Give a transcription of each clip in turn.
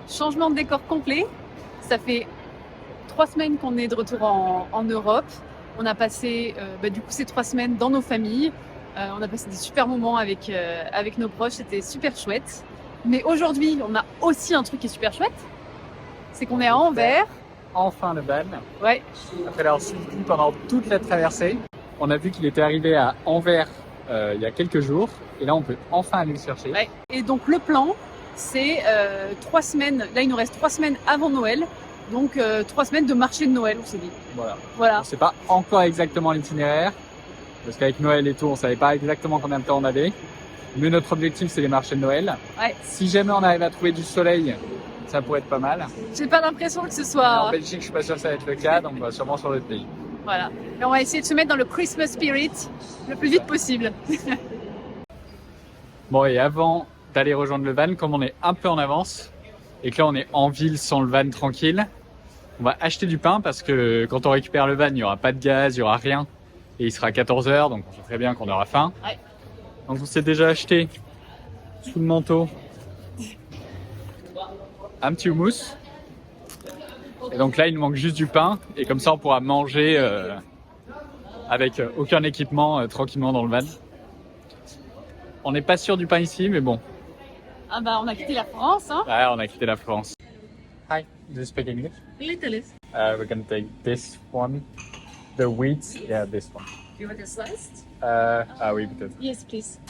Changement de décor complet. Ça fait 3 semaines qu'on est de retour en Europe. On a passé du coup ces 3 semaines dans nos familles. On a passé des super moments avec nos proches. C'était super chouette. Mais aujourd'hui, on a aussi un truc qui est super chouette. C'est qu'on est à Anvers. Enfin le van. Ouais. Après l'avoir suivi pendant toute la traversée, on a vu qu'il était arrivé à Anvers il y a quelques jours. Et là, on peut enfin aller le chercher. Ouais. Et donc le plan, c'est 3 semaines. Là, il nous reste 3 semaines avant Noël. Donc 3 semaines de marché de Noël, on s'est dit. Voilà. On ne sait pas encore exactement l'itinéraire. Parce qu'avec Noël et tout, on ne savait pas exactement combien de temps on avait. Mais notre objectif, c'est les marchés de Noël. Ouais. Si jamais on arrive à trouver du soleil, ça pourrait être pas mal. J'ai pas l'impression que ce Mais soit... en Belgique, je suis pas sûr que ça va être le cas, donc on va sûrement changer de pays. Voilà. Et on va essayer de se mettre dans le Christmas spirit le plus vite possible. Bon, et avant d'aller rejoindre le van, comme on est un peu en avance, et que là on est en ville sans le van tranquille, on va acheter du pain parce que quand on récupère le van, il n'y aura pas de gaz, il n'y aura rien. Et il sera 14h, donc on sait très bien qu'on aura faim. Ouais. Donc on s'est déjà acheté sous le manteau un petit houmous. Et donc là, il nous manque juste du pain. Et comme ça, on pourra manger avec aucun équipement tranquillement dans le van. On n'est pas sûr du pain ici, mais bon. Ah bah on a quitté la France, hein. Ouais, on a quitté la France. Hi, do you speak English? Little. We're gonna take this one. The wheat, yeah, this one. You want a sliced? Ah oui, peut-être. Yes, please.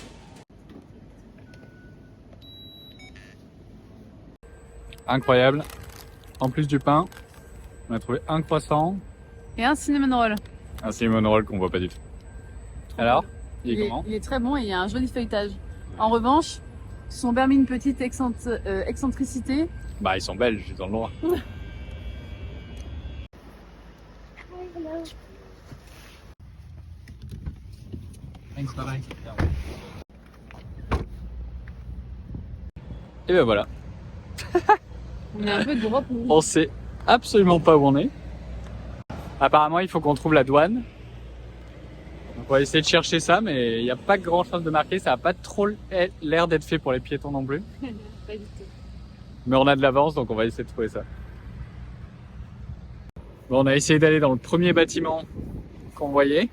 Incroyable. En plus du pain, on a trouvé un croissant, Et un cinnamon roll. un cinnamon roll qu'on voit pas du tout. Alors, il est comment? Il est très bon et il y a un joli feuilletage. En revanche, ils se sont permis une petite excentricité. Bah, ils sont belges, ils ont le droit. Thanks, bye bye. Et ben voilà, On est un peu d'Europe. on sait absolument pas où on est. Apparemment, il faut qu'on trouve la douane. Donc, on va essayer de chercher ça, mais il n'y a pas grand chose de marqué. Ça n'a pas trop l'air d'être fait pour les piétons non plus. Pas du tout. Mais on a de l'avance, donc on va essayer de trouver ça. Bon, on a essayé d'aller dans le premier bâtiment qu'on voyait.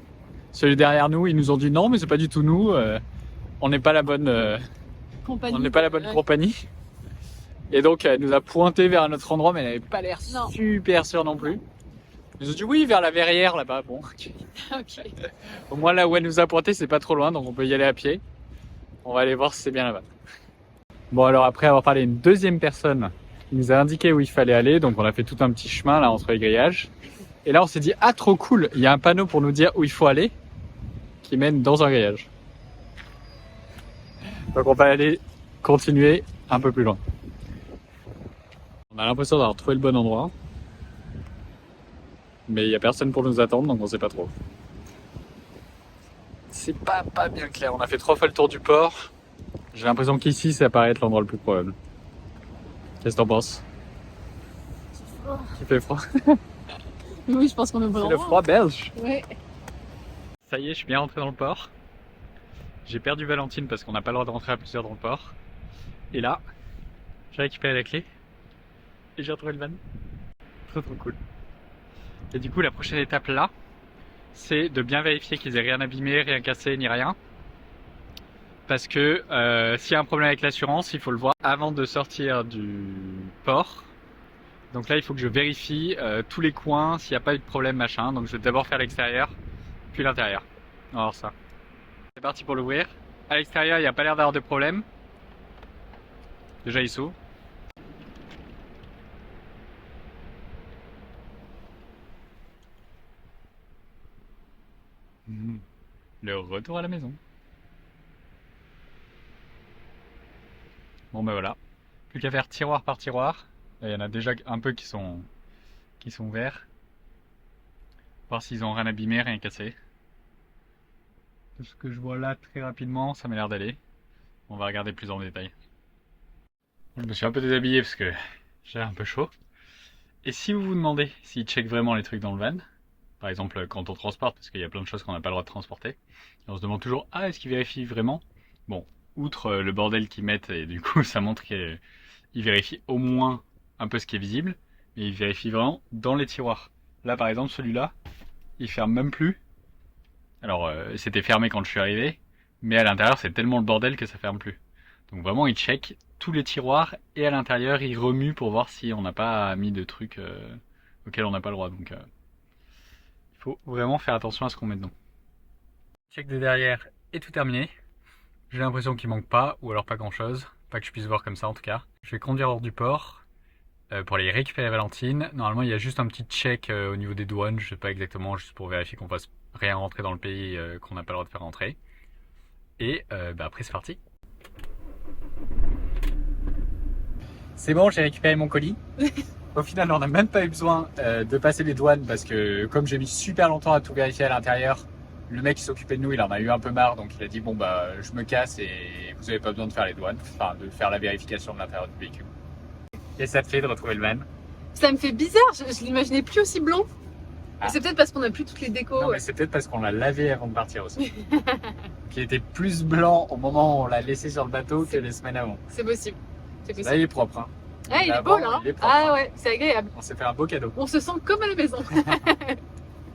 Celui derrière nous, ils nous ont dit non, mais c'est pas du tout nous. On n'est pas la bonne, Compagnie. on n'est pas la bonne Ouais. compagnie. Et donc, elle nous a pointé vers un autre endroit, mais elle n'avait pas l'air Non. super sûre non plus. Ils nous ont dit oui, vers la verrière là-bas. Bon, ok. Ok. Au moins là où elle nous a pointé, c'est pas trop loin, donc on peut y aller à pied. On va aller voir si c'est bien là-bas. Bon, alors après avoir parlé à une deuxième personne, il nous a indiqué où il fallait aller, donc on a fait tout un petit chemin là entre les grillages. Et là, on s'est dit ah trop cool, il y a un panneau pour nous dire où il faut aller, qui mène dans un grillage. Donc on va aller continuer un peu plus loin. On a l'impression d'avoir trouvé le bon endroit. Mais il n'y a personne pour nous attendre, donc on sait pas trop. C'est pas bien clair. On a fait 3 fois le tour du port. J'ai l'impression qu'ici, ça paraît être l'endroit le plus probable. Qu'est-ce que t'en penses? Il fait froid. Oui, je pense qu'on est au bon C'est le endroit. froid belge. Ouais. Ça y est, je suis bien rentré dans le port. J'ai perdu Valentine parce qu'on n'a pas le droit de rentrer à plusieurs dans le port. Et là, j'ai récupéré la clé. Et j'ai retrouvé le van. Trop cool. Et du coup, la prochaine étape là, c'est de bien vérifier qu'ils aient rien abîmé, rien cassé, ni rien. Parce que s'il y a un problème avec l'assurance, il faut le voir avant de sortir du port. Donc là, il faut que je vérifie tous les coins, s'il n'y a pas eu de problème, machin. Donc je vais d'abord faire l'extérieur, puis l'intérieur. On va voir ça. C'est parti pour l'ouvrir. À l'extérieur, il n'y a pas l'air d'avoir de problème. Déjà, il s'ouvre. Le retour à la maison. Bon ben voilà, plus qu'à faire tiroir par tiroir. Il y en a déjà un peu qui sont verts. Voir s'ils ont rien abîmé, rien cassé. Tout ce que je vois là très rapidement, ça m'a l'air d'aller. On va regarder plus en détail. Je me suis un peu déshabillé parce que j'ai un peu chaud. Et si vous vous demandez s'ils checkent vraiment les trucs dans le van, par exemple quand on transporte, parce qu'il y a plein de choses qu'on n'a pas le droit de transporter, on se demande toujours ah est-ce qu'ils vérifient vraiment? Bon, outre le bordel qu'ils mettent et du coup ça montre qu'ils vérifient au moins un peu ce qui est visible, mais il vérifie vraiment dans les tiroirs. Là par exemple celui-là, il ferme même plus. Alors c'était fermé quand je suis arrivé, mais à l'intérieur c'est tellement le bordel que ça ferme plus. Donc vraiment il check tous les tiroirs et à l'intérieur il remue pour voir si on n'a pas mis de trucs auxquels on n'a pas le droit. Donc il faut vraiment faire attention à ce qu'on met dedans. Check de derrière et tout terminé. J'ai l'impression qu'il manque pas, ou alors pas grand chose. Pas que je puisse voir comme ça en tout cas. Je vais conduire hors du port pour aller récupérer Valentine. Normalement il y a juste un petit check au niveau des douanes, je sais pas exactement, juste pour vérifier qu'on fasse rien rentrer dans le pays qu'on n'a pas le droit de faire rentrer. Et après c'est parti. C'est bon, j'ai récupéré mon colis. Au final on n'a même pas eu besoin de passer les douanes parce que comme j'ai mis super longtemps à tout vérifier à l'intérieur, le mec qui s'occupait de nous, il en a eu un peu marre, donc il a dit bon bah je me casse et vous avez pas besoin de faire les douanes, enfin de faire la vérification de l'intérieur du véhicule. Qu'est-ce que ça te fait de retrouver le van? Ça me fait bizarre, je l'imaginais plus aussi blanc. Ah. C'est peut-être parce qu'on a plus toutes les décos. Non mais c'est peut-être parce qu'on l'a lavé avant de partir aussi. Qui était plus blanc au moment où on l'a laissé sur le bateau que les semaines avant. C'est possible. Là il est propre. Hein. Ah, il est beau là. Ah ouais, c'est agréable. On s'est fait un beau cadeau. On se sent comme à la maison.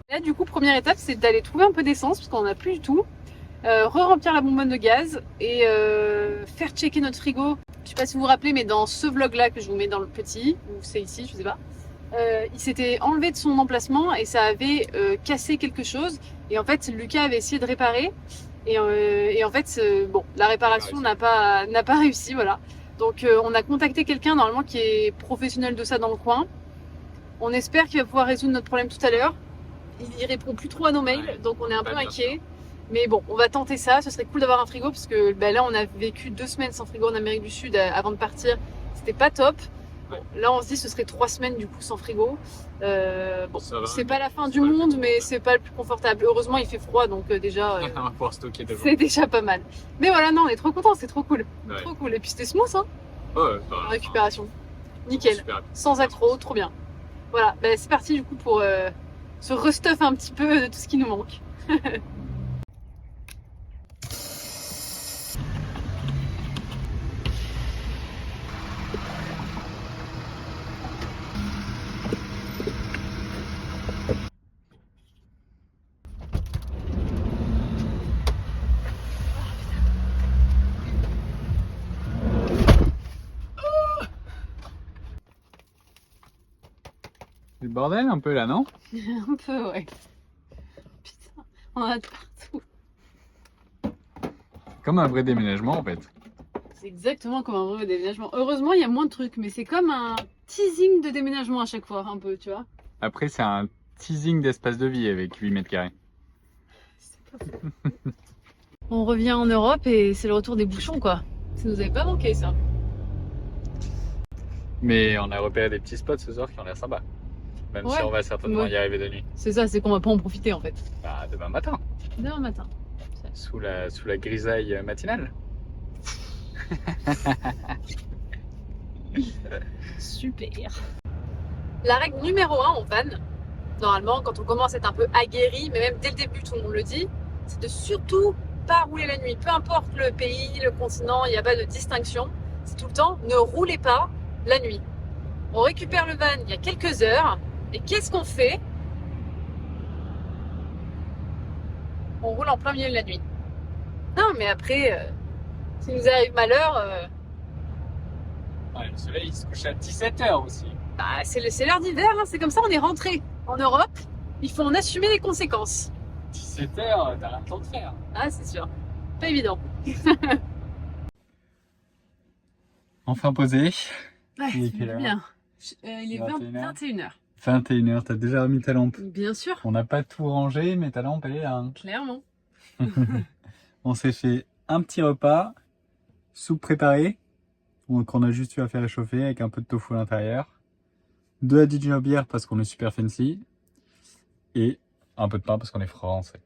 Là du coup, première étape, c'est d'aller trouver un peu d'essence parce qu'on en a plus du tout. Re-remplir la bonbonne de gaz et faire checker notre frigo. Je sais pas si vous vous rappelez, mais dans ce vlog là que je vous mets dans le petit, ou c'est ici, je sais pas, il s'était enlevé de son emplacement et ça avait cassé quelque chose. Et en fait, Lucas avait essayé de réparer. Et en fait, bon, la réparation n'a pas réussi, voilà. Donc on a contacté quelqu'un normalement qui est professionnel de ça dans le coin. On espère qu'il va pouvoir résoudre notre problème tout à l'heure. Il répond plus trop à nos mails, donc on est un peu inquiet. Mais bon, on va tenter ça. Ce serait cool d'avoir un frigo parce que là, on a vécu 2 semaines sans frigo en Amérique du Sud avant de partir. C'était pas top. Bon, là, on se dit ce serait 3 semaines du coup sans frigo. Bon, c'est pas la fin du monde, mais c'est pas le plus confortable. Heureusement, il fait froid, donc déjà, c'est déjà pas mal. Mais voilà, non, on est trop contents, c'est trop cool. Ouais. Trop cool. Et puis c'était smooth, hein, la récupération. Nickel. Sans accro, trop bien. Voilà, bah, c'est parti du coup pour se restuff un petit peu de tout ce qui nous manque. C'est le bordel un peu là, non? Un peu, ouais. Putain, on a de partout. Comme un vrai déménagement en fait. C'est exactement comme un vrai déménagement. Heureusement, il y a moins de trucs, mais c'est comme un teasing de déménagement à chaque fois, un peu, tu vois. Après, c'est un teasing d'espace de vie avec 8 mètres carrés. On revient en Europe et c'est le retour des bouchons, quoi. Ça nous avait pas manqué, ça. Mais on a repéré des petits spots ce soir qui ont l'air sympas. Même si on va certainement y arriver de nuit. C'est ça, c'est qu'on va pas en profiter en fait. Bah, demain matin. Demain matin. Sous la grisaille matinale. Super. La règle numéro 1 en van, normalement quand on commence à être un peu aguerri, mais même dès le début tout le monde le dit, c'est de surtout pas rouler la nuit. Peu importe le pays, le continent, il n'y a pas de distinction. C'est tout le temps, ne roulez pas la nuit. On récupère le van il y a quelques heures et qu'est-ce qu'on fait? On roule en plein milieu de la nuit. Non mais après, s'il nous arrive malheur... Ouais, le soleil il se couche à 17h aussi. Bah, c'est l'heure d'hiver, hein, c'est comme ça, on est rentré en Europe, il faut en assumer les conséquences. 17h, t'as rien le temps de faire. Ah, c'est sûr, pas évident. Enfin posé. Ouais, c'est bien. Il est 21h. 21h, t'as déjà remis ta lampe. Bien sûr. On n'a pas tout rangé, mais ta lampe elle est là. Hein. Clairement. On s'est fait un petit repas, soupe préparée, qu'on a juste eu à faire réchauffer avec un peu de tofu à l'intérieur. 2 à ginger beer parce qu'on est super fancy. Et un peu de pain parce qu'on est français.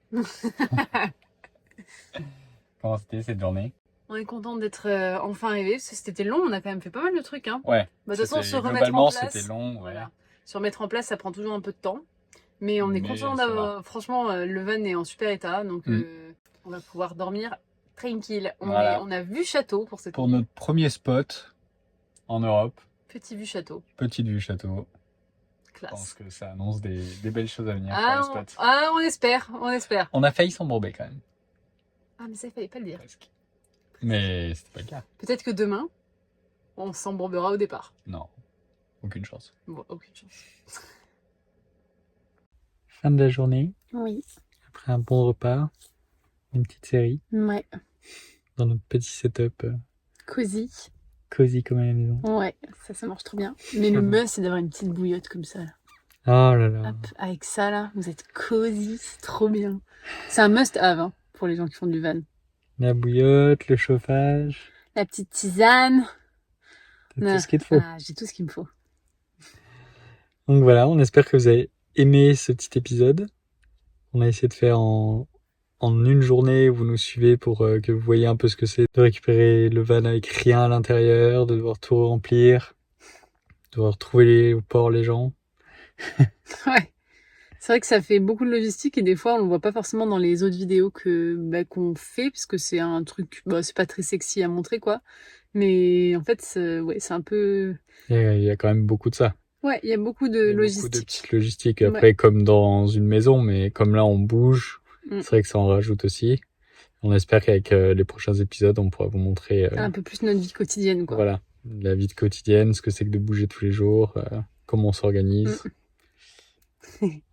Comment c'était cette journée? On est content d'être enfin arrivé parce que c'était long, on a quand même fait pas mal de trucs. Hein. Ouais. Bah, de toute façon, se remettre en place. C'était long. Ouais. Voilà. Se remettre en place, ça prend toujours un peu de temps. Mais on est content d'avoir. Franchement, le van est en super état. Donc, on va pouvoir dormir tranquille. On a vu château pour cette Pour notre premier spot en Europe. Petit vue château. Petite vue château. Je pense Classe. que ça annonce des belles choses à venir pour Ah, le spot. on espère, on espère. On a failli s'embourber quand même. Ah, mais ça, il fallait pas le dire. Presque. Mais c'était pas le cas. Peut-être que demain, on s'embourbera au départ. Non. Aucune chance. Bon, aucune chance. Fin de la journée. Oui. Après un bon repas. Une petite série. Ouais. Dans notre petit setup Cosy. cosy comme à la maison. Ouais, ça marche trop bien. Mais le must, c'est d'avoir une petite bouillotte comme ça. Là. Oh là là. Hop, avec ça, là, vous êtes cosy, c'est trop bien. C'est un must-have hein, pour les gens qui font du van. La bouillotte, le chauffage. La petite tisane. T'as tout ce qu'il te faut. Ah, j'ai tout ce qu'il me faut. Donc voilà, on espère que vous avez aimé ce petit épisode. On a essayé de faire en une journée où vous nous suivez pour que vous voyez un peu ce que c'est de récupérer le van avec rien à l'intérieur, de devoir tout remplir, de devoir trouver au port les gens. Ouais. C'est vrai que ça fait beaucoup de logistique et des fois on le voit pas forcément dans les autres vidéos qu'on fait parce que c'est un truc, c'est pas très sexy à montrer quoi. Mais en fait, c'est un peu. Il y a quand même beaucoup de ça. Ouais, il y a beaucoup de Il y a logistique. beaucoup de petites logistiques. Après, comme dans une maison, mais comme là on bouge, c'est vrai que ça en rajoute aussi. On espère qu'avec les prochains épisodes, on pourra vous montrer un peu plus notre vie quotidienne quoi. Voilà, la vie quotidienne, ce que c'est que de bouger tous les jours, comment on s'organise.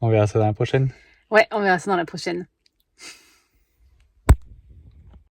On verra ça dans la prochaine. Ouais, on verra ça dans la prochaine.